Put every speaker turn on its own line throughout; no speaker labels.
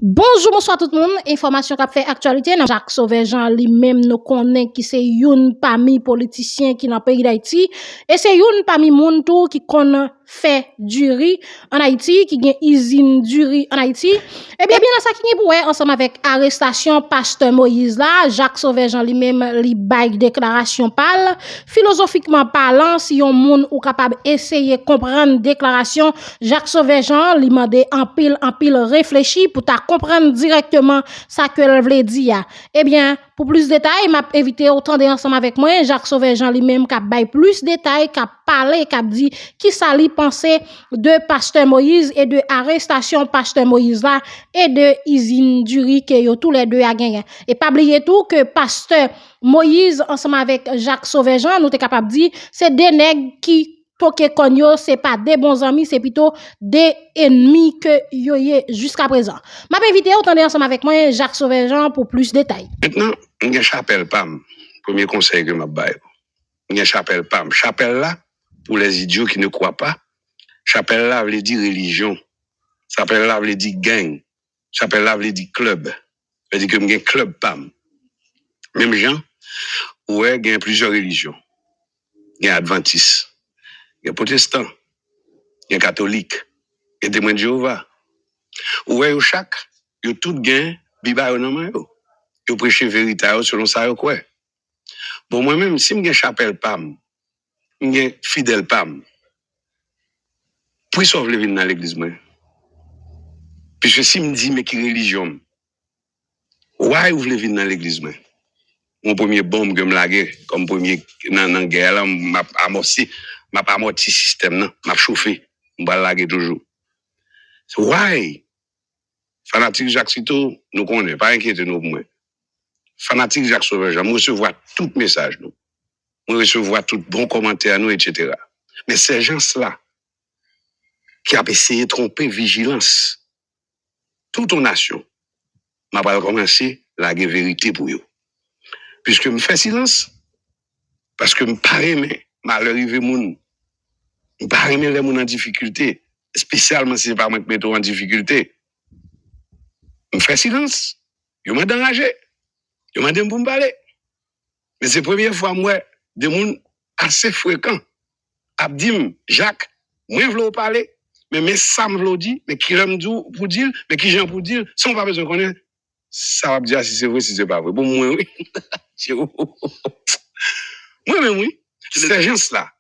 Bonjour, bonsoir tout le monde. Information qu'a fait actualité. Jacques Sauvé-Jean lui-même nous connaît qui c'est youn parmi politiciens qui dans le pays d'Haïti. Et c'est youn parmi moun tout qui connaît fait du riz en Haïti, qui gagne usine du riz en Haïti. Eh bien, ça qui est pour ensemble avec arrestation pasteur Moïse là, Jacques Sauvé-Jean lui-même li bail déclaration parle. Philosophiquement parlant, si yon moun ou capable essayer comprendre déclaration Jacques Sauvé-Jean li mandé en pile réfléchi pour ta comprendre directement ça que elle voulait dire. Eh bien, pour plus de détails, m'a invité autant ensemble avec moi Jacques Sauvé-Jean lui-même qui a bail plus de détails, qui a parlé, qui a dit qui ça li pensait de pasteur Moïse et de arrestation pasteur Moïse là et de usine du riz que yo tous les deux a gagné. Et pas oublier tout que pasteur Moïse ensemble avec Jacques Sauvé-Jean nous t'es capable de dire c'est des nègres qui Toke konyo, c'est pas des bons amis, c'est plutôt des ennemis que yo yé jusqu'à présent. M'a invité autant ensemble avec moi Jacques Sauvé-Jean pour plus de détails.
Maintenant, on chapelle PAM. Premier conseil que m'a bail. On chapelle PAM. Chapelle là pour les idiots qui ne croient pas. Chapelle là veut dire religion. Chapelle là veut dire gang. Chapelle là veut dire club. Veut dire que m'gen club PAM. Même gens ouais, il y a plusieurs religions. Il y a adventistes. Il y a protestants, il y a catholiques, il y a témoins de Jéhovah. Ouais, au chaque, il y a tout gain, biba dans main yo. Yo prêcher vérité selon ça yo quoi. Bon moi même si m'gen chapelle pam, m'gen fidèle pam. Puis sauve le dans l'église moi. Puisque si me dit mais qui religion. Ouais, vous voulez venir dans l'église moi. Mon premier bombe que me laguer comme premier dans guerre là m'a amorti système non, m'a chauffé, m'a laguer toujours. So why? Fanatique Jacques Cito, nous connaissons, pas inquiétez nous pour moi. Fanatique Jacques Sauvé-Jean, nous recevons tout message nous. Nous recevons tout bon commentaire nous, etc. Mais ces gens-là, qui ont essayé de tromper vigilance, toute une nation, m'a pas commencé la vérité pour eux. Puisque me fait silence, parce que me paraît mais malheur arrivé moun. Me paraît mais les moun en difficulté, spécialement si c'est pas moi qui mets en difficulté. Me fait silence. Yo m'a dérangé. Yo m'a dit pour me parler. Mais c'est la première fois moi des moun assez fréquents a dit Jacques, moi je veux parler, mais ça me veut dire, mais qui l'aime pour dire, mais qui j'aime pour dire, sans pas besoin connaître. Ça va me dire si c'est vrai si c'est pas vrai. Bon moi oui. Moi-même, oui. Ces gens-là.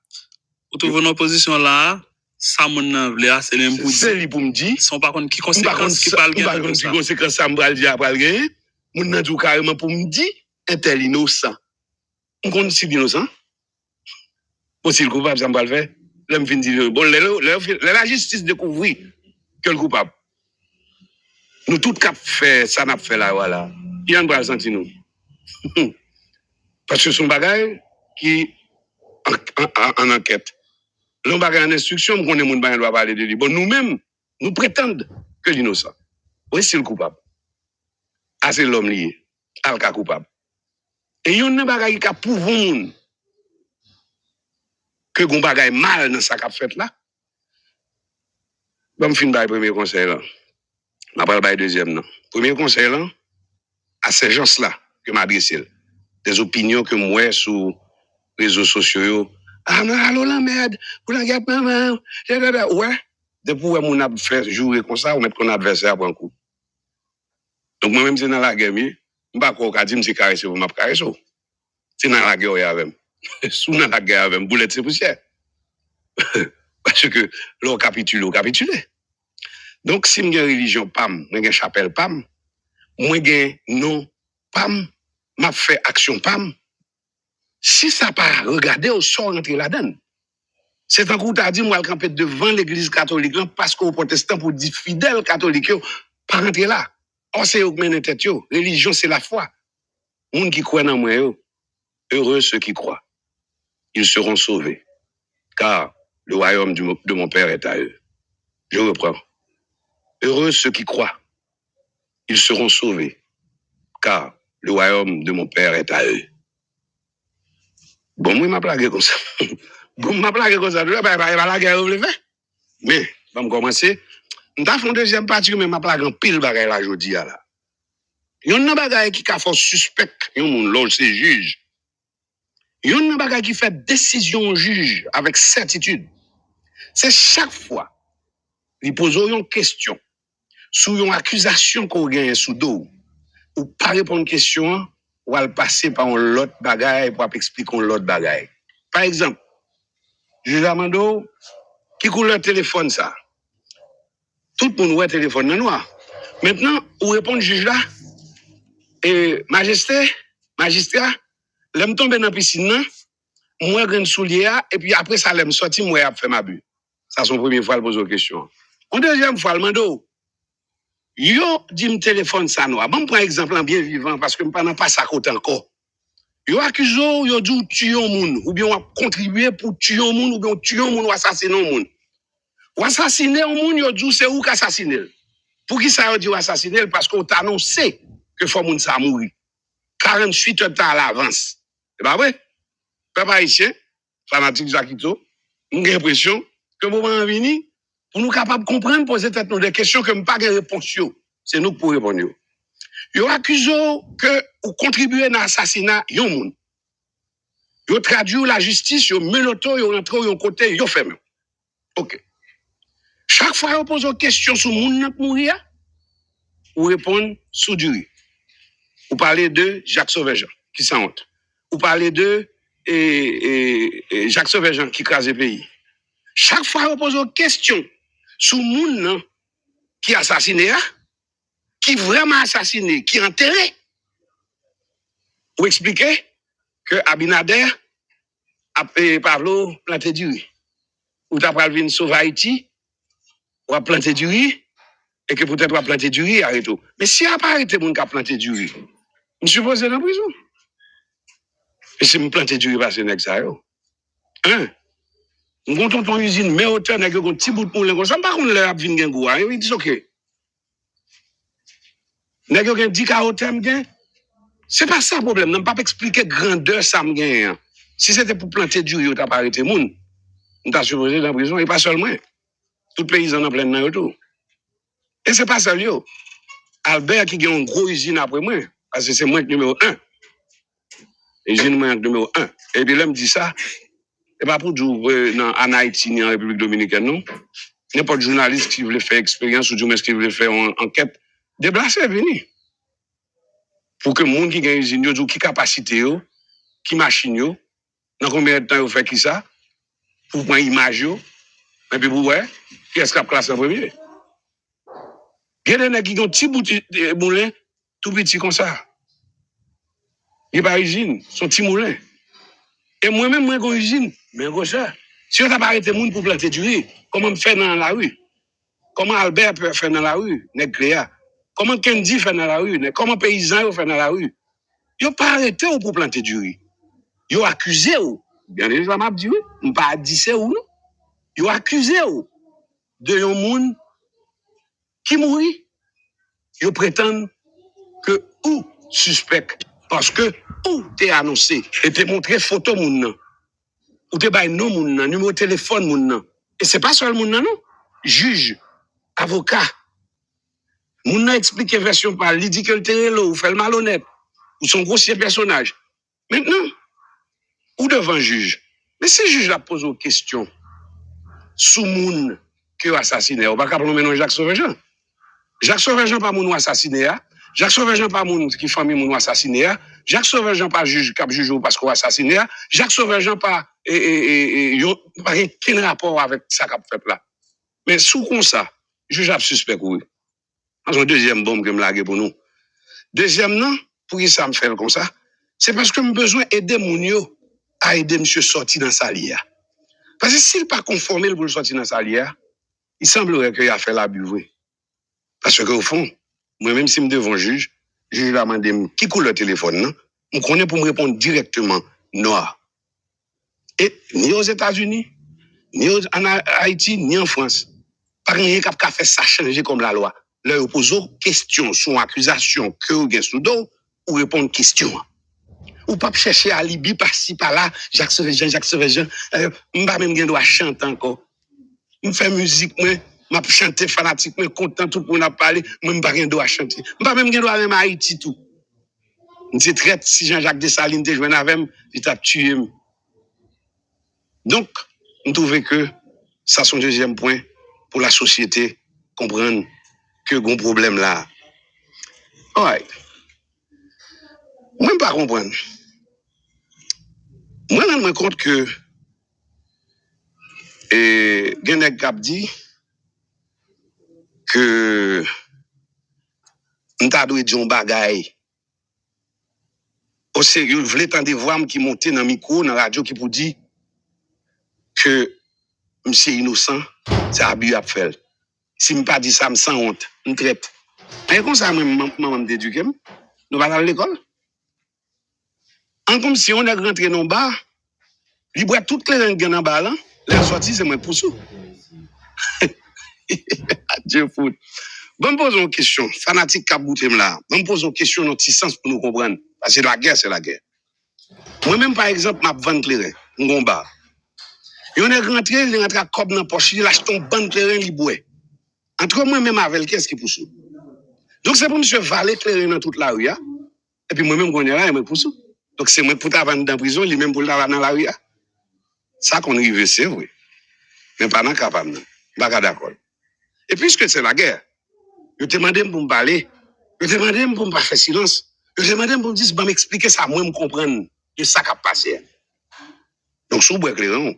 Pour trouver une position là, ça mon vle c'est même pour dire.
C'est lui pour me dire.
Son par contre qui conséquence qui parle
par contre qui conséquence ça me va dire après rien. Mon nan tout carrément pour me dire intel innocent. On compte si innocent. Bon si le coupable ça me va le faire. Là me fin dire bon la justice découvrir que le coupable. Nous tout cap fait ça n'a fait là voilà. Il y a un bras senti nous. Parce que son bagage qui en enquête. L'on bagage en instruction, on connaît moun doit parler de lui. Bon, nous-mêmes, nous prétendons que l'innocent. Oui, c'est le coupable. Ah, c'est l'homme lié. Ah, le coupable. Et il y a un bagage qui a prouvé que gon bagage mal dans sa cap fait là. Bon, fin par premier conseil là. On va parler deuxième non. Premier conseil là, à ces gens-là que m'adresse. Des opinions que moi sur réseaux sociaux. Ah non, allô la merde, pour la guerre, maman. Ouais, depuis où mon a fait jouer comme ça, on met qu'on adversaire pour un coup. Donc moi-même, c'est dans la guerre, je ne sais pas quoi dire, c'est caressé, vous m'avez caressé. C'est dans la guerre avec. Sous dans la guerre avec, boulette, c'est poussière. Parce que l'on capitule. Donc si j'ai une religion PAM, j'ai une chapelle PAM, j'ai un nom PAM, m'a fait action PAM. Si ça pas regarder au sort rentrer là-dedans. C'est un coup t'as dit moi camper devant l'église catholique là parce qu'aux protestants pour dire fidèles catholiques pas rentrer là. Or c'est eux qui mènent tête yo, religion c'est la foi. Monde qui croit dans moi heureux ceux qui croient. Ils seront sauvés car le royaume de mon Père est à eux. Je reprends. Heureux ceux qui croient. Ils seront sauvés car le royaume de mon Père est à eux. Bon, moi, m'a plagué comme ça. Je vais la guerre, mais, on va commencer. M'ta font deuxième partie mais m'a plagan pile bagay la jodi là. Yon nan bagay qui ka fò suspect yon moun l'ol c'est juge. Yon nan bagay qui fait décision juge avec certitude. C'est chaque fois il pose une question sous une accusation qu'on gagne sous dos ou pas répondre question ou al passer par un l'autre bagay pour expliquer un l'autre bagay. Par exemple, juge Amando qui coule téléphone ça. Tout le monde voit téléphone dans noir. Maintenant, ou répondre juge là et magistrat, l'aime tomber dans piscine là, moi grain soulier et puis après ça l'aime sortir moi a fait ma bu. Ça son première fois il pose une question. En deuxième fois le mando yo dit me téléphone ça noir. Bon prend exemple en bien vivant parce que m'pas pas ça côté encore. Yo accuse yo dit tuer un monde ou bien on contribuer pour tuer un monde ou bien tuer un monde ou assassiner un monde. Ou assassiner un monde yo dit c'est ou qu'assassiner. Pour qui ça dit assassiner parce qu'on t'a annoncé que faut monde ça mourir. 48 heures à l'avance. C'est pas vrai? Peuple haïtien, fanatique Jakito, j'ai l'impression que le moment est venu pour nous capables de comprendre, poser des questions que nous n'avons pas de réponse. C'est nous pour répondre. Ils accusent que vous contribuez à l'assassinat de gens. Ils traduisent la justice, ils menottent, ils rentrent, ils côté, ils ferment. OK. Chaque fois qu'ils posent une question sur le monde qui mourir, vous répondez sous durée. Vous parlez de Jacques Sauvejean, qui s'en honte. Vous parlez de Jacques Sauvejean, qui crase le pays. Chaque fois vous posez une question sur le monde qui a assassiné, qui vraiment assassiné, qui enterré, vous expliquez que Abinader a Pablo planté du riz. Ou t'as pas venir sauver Haïti, ou a planté du riz, et que peut-être va planter du riz, arrête tout. Mais si a pas arrêté moun qui a planté du riz, je suis posé dans la prison. Et si me planter du riz, parce que c'est ça, yo. On compte ton usine, mais autant n'a que un petit bout de moulin comme ça, pas qu'on leur a vinn gen goût, il dit OK. N'a que 10 carottes gen. C'est pas ça le problème, n'a pas expliquer grandeur ça me gen. Si c'était pour planter du riz, t'as pas arrêté moun. On t'a supposé dans la prison et pas seulement. Tout pays en plein dans tout. Et c'est pas ça yo. Albert qui a une grosse usine après moi parce que c'est moi numéro 1. Usine moi numéro 1. Et puis là me dit ça. Et pas pour dire en Haïti ni en République Dominicaine, non. N'importe journaliste qui veut faire expérience ou du moins qui veut faire une enquête, déplacer venir. Pour que le monde qui a une usine, yo, qui capacité, qui machine, yo, dans combien de temps vous fait qui ça, pour prendre image, et puis vous voyez, qui est-ce qui a classé en premier. Il y a des gens qui ont un petit bout de moulin, tout petit comme ça. Il n'y a pas d'usine, son petit moulin. Et moi-même, moi, j'ai une usine. Mais gros ça, si on n'a pas arrêté moun pour planter du riz, comment me faire dans la rue? Comment Albert peut faire dans la rue? Négréa. Comment Kendi fait dans la rue? Comment paysan fait dans la rue? Ils n'ont pas arrêté pour planter du riz. Ils ont accusé. Bien sûr, m'a dit oui. On pas dit c'est ou non. Ils ont accusé de un monde qui mourit. Ils prétendent que ou suspect parce que ou t'es annoncé et t'es montré photo moun. Ou te bay non moun nan, numéro téléphone moun nan. Et c'est pas seulement moun nan non. Juge, avocat. Moun nan explique version par li dit que le terrelo ou fait le malhonnête ou son grossier personnage. Maintenant, ou devant juge. Mais si juge la pose une question sous moun que assassiné, on va pas prendre Jacques Sauvejean. Jacques Sauvejean pas moun assassiné. Jacques Sauvejean pas moun qui famille moun assassiné. Jacques Sauvejean pas juge cap juge parce qu'on assassiné. Jacques Sauvejean pas pas aucun rapport avec ça qu'a fait là. Mais sous comme ça, juge a suspect oui. Dans une deuxième bombe que me laguer pour nous. Deuxième non, pour qui ça me fait comme ça, c'est parce que j'ai besoin d'aider mon yo à aider monsieur sortir dans sa lia. Parce que s'il pas conformé pour sortir dans sa lia, il semblerait qu'il a fait l'abus. Parce que au fond, moi-même si je me devant juge l'a demandé qui coule le téléphone, non? On connaît pour me répondre directement noir. Et ni aux États-Unis, ni en Haïti, ni en France, pas rien qui a fait ça changer comme la loi. Leur pose question sur accusation que vous avez sous dos, ou répondre question. Ou pas chercher alibi par-ci, par-là, Jacques Sauvejean, m'pas même gen droit chanter encore. Me fait musique, moi, m'a chanté fanatique, mais content tout pour n'a parlé, même pas rien droit chanter. Pas même rien droit même à Haïti tout. C'est traite si Jean-Jacques Dessalines te joint avec, il t'a tué. Donc, on trouve que ça c'est un deuxième point pour la société comprendre que gon problème là. Ouais. Moi pas comprendre. Moi je me rends compte que Genek Gap dit que on t'a doué John bagay. Au sérieux, vous voulez tendre voix qui monte dans le micro, dans la radio, qui vous dit que monsieur innocent, c'est abus à faire. Si je ne pas dit ça, je sans honte, je traite. Et comme ça, maman m'éduque, nous allons à l'école. En comme si on est rentré dans le bar, il boit toutes les langues dans le bar, là, la sortie, c'est moi pour ça. Dieu fout. Bon, me pose une question, fanatique Kaboutem là. Bon, me pose une question dans petit sens pour nous comprendre. Parce que la guerre, c'est la guerre. Moi-même, par exemple, ma vente claire, un bar. Et on est rentré, il est rentré à cob dans la poche, il achète un ban clairin, il boit. Entre moi-même avec, qu'est-ce qui pousse? Donc, c'est pour monsieur valer clairin dans toute la rue. Et puis moi-même, on est là, il me pousse. Donc, c'est moi pour t'avancer dans la prison, lui même pour t'avancer dans la rue. Ça qu'on arrive, c'est vrai. Mais pas dans le capable. Pas d'accord. Et puisque c'est la guerre, je te demande pour me parler, je te demande pour me faire silence, je te demande pour me dire, m'expliquer ça, moi, me comprendre de ça qui a passé. Donc, si vous boivez clairin,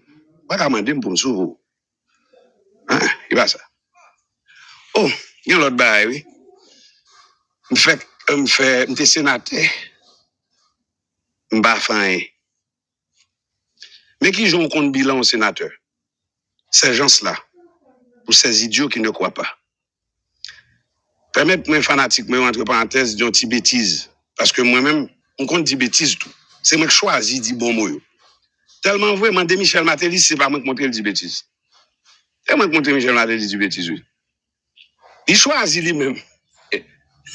pas qu'à demander pour me sauver. Hein? Il va ça. Oh, il y a l'autre bail, oui. Je suis sénateur. Je suis pas. Mais qui joue contre bilan au sénateur? Ces gens-là, ou ces idiots qui ne croient pas. Permettez-moi, fanatique, entre parenthèses, d'une petite bêtise. Parce que moi-même, on compte dire bêtise tout. C'est moi qui choisis de dire bon mot. Tellement vrai, mandé Michel Matéli, c'est pas moi qui montre le dit bêtise. C'est moi qui montre Michel Matéli dit bêtise, oui. Il choisit lui-même.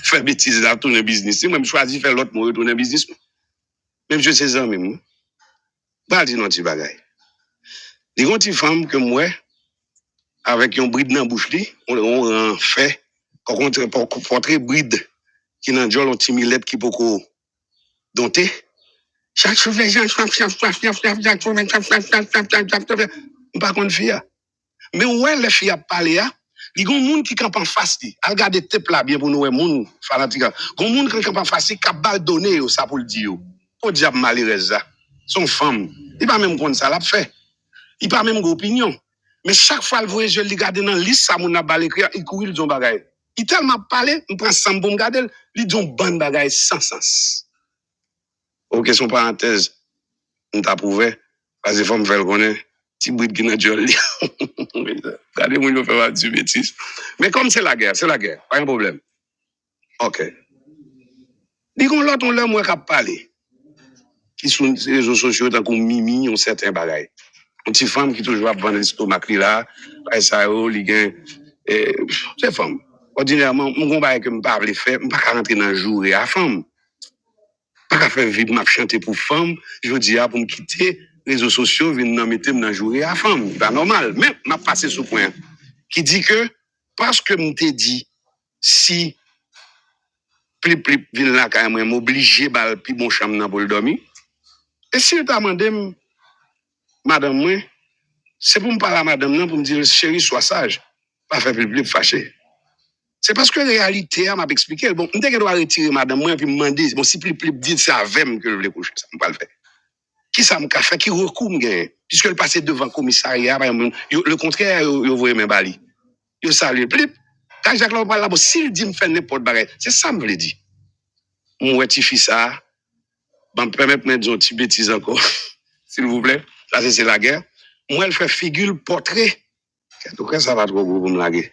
Faire bêtise dans tout le business. Si moi, je choisis faire l'autre mot, retourner le business. Même je sais ça, même. Pas dire non, petit bagay. Les gens qui femmes que moi, avec un bride dans la bouche, on fait, pour portrer bride qui n'a pas un petit millette qui peut dompter. Chaque chose, les gens, pas qu'on fait. Mais ouais, les filles à parler, il y a des gens qui campent en face. Regardez tes plats bien pour nous, les gens fanatiques. Il y a des gens qui campent en face, qui ont donné ça pour le dire. Au diable malheureux, son femme. Il pas même contre ça, l'a fait. Il pas même opinion. Mais chaque fois, le voyage, je le regarde dans la liste, ça m'a balé, il courit, il bagaille. Il tellement parlé, il prend ça pour me regarder, il dit bonne bagaille sans sens. Ok, son parenthèse, on t'a prouvé, parce qu'il faut me faire connaître, petit bruit qui n'a pas regardez, moi, je vais faire du bêtise. Mais comme c'est la guerre, pas un problème. Ok. Dis-nous l'autre, on l'a moins qu'à parler. Qui sont les réseaux sociaux, tant qu'on mimi, on certains bagailles. Une petite femme qui toujours va vendre l'estomac là, ça, c'est femme. Ordinairement, mon bail que je ne peux pas faire, je ne peux pas rentrer dans le jour et à femme. Je ne peux pas faire vivre, je chanter pour femme, je dis pour me quitter, les réseaux sociaux viennent me mettre dans le jour et à femme. C'est pas normal. Mais je vais passer ce point qui dit que, parce que je t'ai dit, si plip vient là quand même, m'obliger à puis bon chambre pour le dormir. Et si je t'ai demandé, madame, moi, c'est pour me parler à madame, pour me dire, chérie, sois sage, pas faire plip fâché. C'est parce que la réalité, m'a expliqué. Bon, je dois retirer madame, moi, puis me demander, bon, si plip dit, c'est avec moi que je voulais coucher, ça ne peut pas le faire. Qui ça m'a fait, qui recours me gagne? Puisque le passé devant le commissariat, le contraire, il voyait mes balis. Il salue plip. Quand Jacques Laurent parle là, s'il dit me faire n'importe quoi, c'est ça me veut dire. Mon petit fils ça, me permettre de mettre un petit bêtise encore, s'il vous plaît. Ça, c'est la guerre. Moi, elle fait figure portrait. Donc, ça va trop gros pour me laguer.